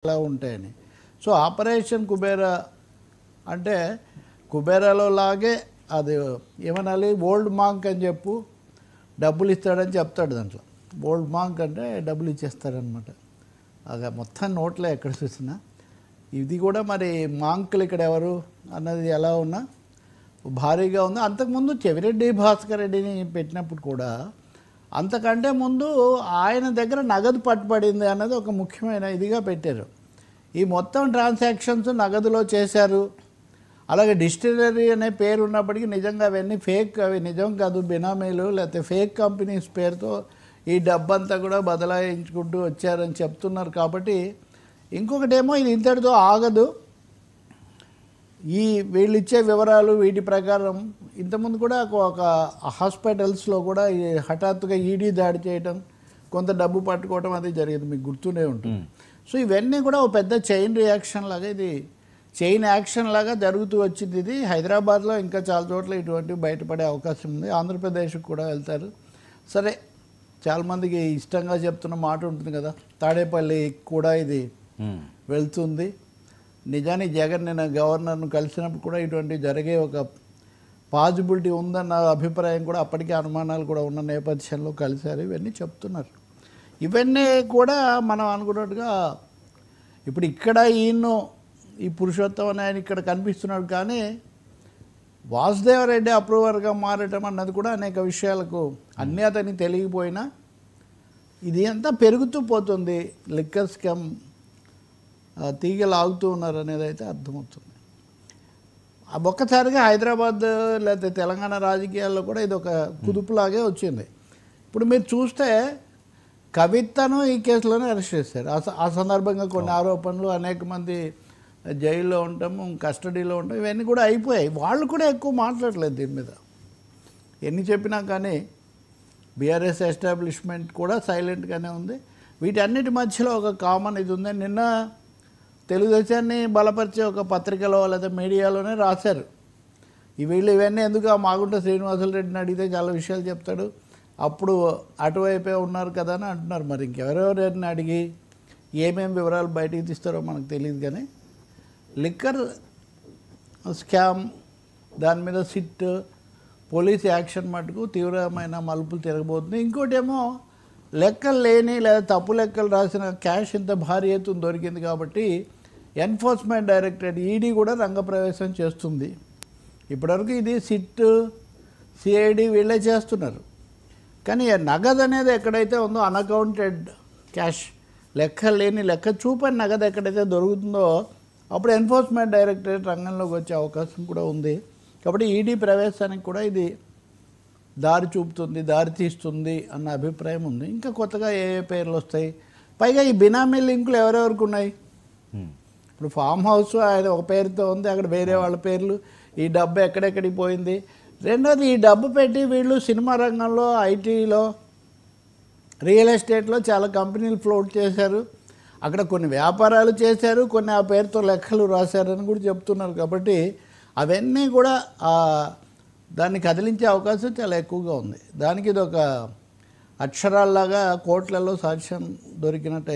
ఎలా ఉంటాయని. So operation Kubera అంటే కుబేరాలో లాగే అది ఏమనాలి, ఓల్డ్ మాంక్ అని చెప్పు, డబ్బులు ఇస్తాడని చెప్తాడు దాంట్లో. ఓల్డ్ మాంక్ అంటే డబ్బులు ఇచ్చేస్తాడనమాట. అది మొత్తం నోట్లో ఎక్కడ చూసినా. ఇది కూడా మరి మాంకులు ఇక్కడ ఎవరు అన్నది ఎలా ఉన్నా భారీగా ఉంది. అంతకుముందు చెవిరెడ్డి భాస్కర్ రెడ్డిని పెట్టినప్పుడు కూడా అంతకంటే ముందు ఆయన దగ్గర నగదు పట్టుబడింది అన్నది ఒక ముఖ్యమైన ఇదిగా పెట్టారు. ఈ మొత్తం ట్రాన్సాక్షన్స్ నగదులో చేశారు. అలాగే డిస్టిలరీ అనే పేరు ఉన్నప్పటికీ నిజంగా అవన్నీ ఫేక్, అవి నిజం కాదు, బినామీలు లేకపోతే ఫేక్ కంపెనీస్ పేరుతో ఈ డబ్బంతా కూడా బదలాయించుకుంటూ వచ్చారని చెప్తున్నారు. కాబట్టి ఇంకొకటేమో ఇది ఇంతటితో ఆగదు. ఈ వీళ్ళు ఇచ్చే వివరాలు వీటి ప్రకారం ఇంతకుముందు కూడా ఒక హాస్పిటల్స్లో కూడా హఠాత్తుగా ఈడీ దాడి చేయడం, కొంత డబ్బు పట్టుకోవడం అది జరిగింది, మీకు గుర్తూనే ఉంటుంది. సో ఇవన్నీ కూడా ఒక పెద్ద చైన్ రియాక్షన్ లాగా, ఇది చైన్ యాక్షన్ లాగా జరుగుతూ వచ్చింది. ఇది హైదరాబాద్లో ఇంకా చాలా చోట్ల ఇటువంటివి బయటపడే అవకాశం ఉంది. ఆంధ్రప్రదేశ్కి కూడా వెళ్తారు. సరే, చాలామందికి ఇష్టంగా చెప్తున్న మాట ఉంటుంది కదా, తాడేపల్లి కూడా ఇది వెళ్తుంది. నిజానికి జగన్ నిన్న గవర్నర్ను కలిసినప్పుడు కూడా ఇటువంటి జరిగే ఒక పాజిబిలిటీ ఉందన్న అభిప్రాయం కూడా, అప్పటికే అనుమానాలు కూడా ఉన్న నేపథ్యంలో కలిశారు. ఇవన్నీ చెప్తున్నారు. ఇవన్నీ కూడా మనం అనుకున్నట్టుగా ఇప్పుడు ఇక్కడ ఈయన్ను ఈ పురుషోత్తం అని ఆయన ఇక్కడ కనిపిస్తున్నాడు, కానీ వాసుదేవరెడ్డి అప్రూవర్గా మారటం అన్నది కూడా అనేక విషయాలకు అన్నీ అతనికి తెలియకపోయినా ఇది అంతా పెరుగుతూ పోతుంది. లిక్కర్ స్కామ్ తీగలు ఆగుతూ ఉన్నారు అనేది అయితే అర్థమవుతుంది. ఒక్కసారిగా హైదరాబాద్ లేకపోతే తెలంగాణ రాజకీయాల్లో కూడా ఇది ఒక కుదుపులాగే వచ్చింది. ఇప్పుడు మీరు చూస్తే కవితను ఈ కేసులోనే అరెస్ట్ చేశారు. ఆ సందర్భంగా కొన్ని ఆరోపణలు, అనేక మంది జైల్లో ఉండటము, కస్టడీలో ఉండటం, ఇవన్నీ కూడా అయిపోయాయి. వాళ్ళు కూడా ఎక్కువ మాట్లాడలేదు దీని మీద. ఎన్ని చెప్పినా కానీ బీఆర్ఎస్ ఎస్టాబ్లిష్మెంట్ కూడా సైలెంట్గానే ఉంది. వీటన్నిటి మధ్యలో ఒక కామన్ ఇది ఉంది. నిన్న తెలుగుదేశాన్ని బలపరిచే ఒక పత్రికలో లేదా మీడియాలోనే రాశారు, వీళ్ళు ఇవన్నీ ఎందుకు ఆ మాగుంట శ్రీనివాసులు రెడ్డిని అడిగితే చాలా విషయాలు చెప్తాడు, అప్పుడు అటువైపే ఉన్నారు కదా అని అంటున్నారు. మరి ఇంకెవరెవరిని అడిగి ఏమేమి వివరాలు బయటికి తీస్తారో మనకు తెలియదు. కానీ లిక్కర్ స్కామ్ దాని మీద సిట్ పోలీస్ యాక్షన్ మటుకు తీవ్రమైన మలుపులు తిరగబోతుంది. ఇంకోటేమో లెక్కలు లేని లేదా తప్పు లెక్కలు రాసిన క్యాష్ ఇంత భారీ ఎత్తున దొరికింది కాబట్టి ఎన్ఫోర్స్మెంట్ డైరెక్టరేట్ ఈడీ కూడా రంగప్రవేశం చేస్తుంది. ఇప్పటివరకు ఇది సిట్, సిఐడి వీళ్ళే చేస్తున్నారు. కానీ నగదు అనేది ఎక్కడైతే ఉందో, అన్అకౌంటెడ్ క్యాష్, లెక్క లేని లెక్క చూపని నగదు ఎక్కడైతే దొరుకుతుందో అప్పుడు ఎన్ఫోర్స్మెంట్ డైరెక్టరేట్ రంగంలోకి వచ్చే అవకాశం కూడా ఉంది. కాబట్టి ఈడీ ప్రవేశానికి కూడా ఇది దారి చూపుతుంది, దారి తీస్తుంది అన్న అభిప్రాయం ఉంది. ఇంకా కొత్తగా ఏ పేర్లు వస్తాయి, పైగా ఈ బినామీ లింకులు ఎవరెవరికి ఉన్నాయి. ఇప్పుడు ఫామ్ హౌస్ ఆయన ఒక పేరుతో ఉంది, అక్కడ వేరే వాళ్ళ పేర్లు, ఈ డబ్బు ఎక్కడెక్కడికి పోయింది. రెండోది, ఈ డబ్బు పెట్టి వీళ్ళు సినిమా రంగంలో, ఐటీలో, రియల్ ఎస్టేట్లో చాలా కంపెనీలు ఫ్లోట్ చేశారు, అక్కడ కొన్ని వ్యాపారాలు చేశారు, కొన్ని ఆ పేరుతో లెక్కలు రాశారని కూడా చెప్తున్నారు. కాబట్టి అవన్నీ కూడా దాన్ని కదిలించే అవకాశం చాలా ఎక్కువగా ఉంది. దానికి ఇది ఒక అక్షరాల్లాగా కోట్లలో సాక్ష్యం దొరికినట్టు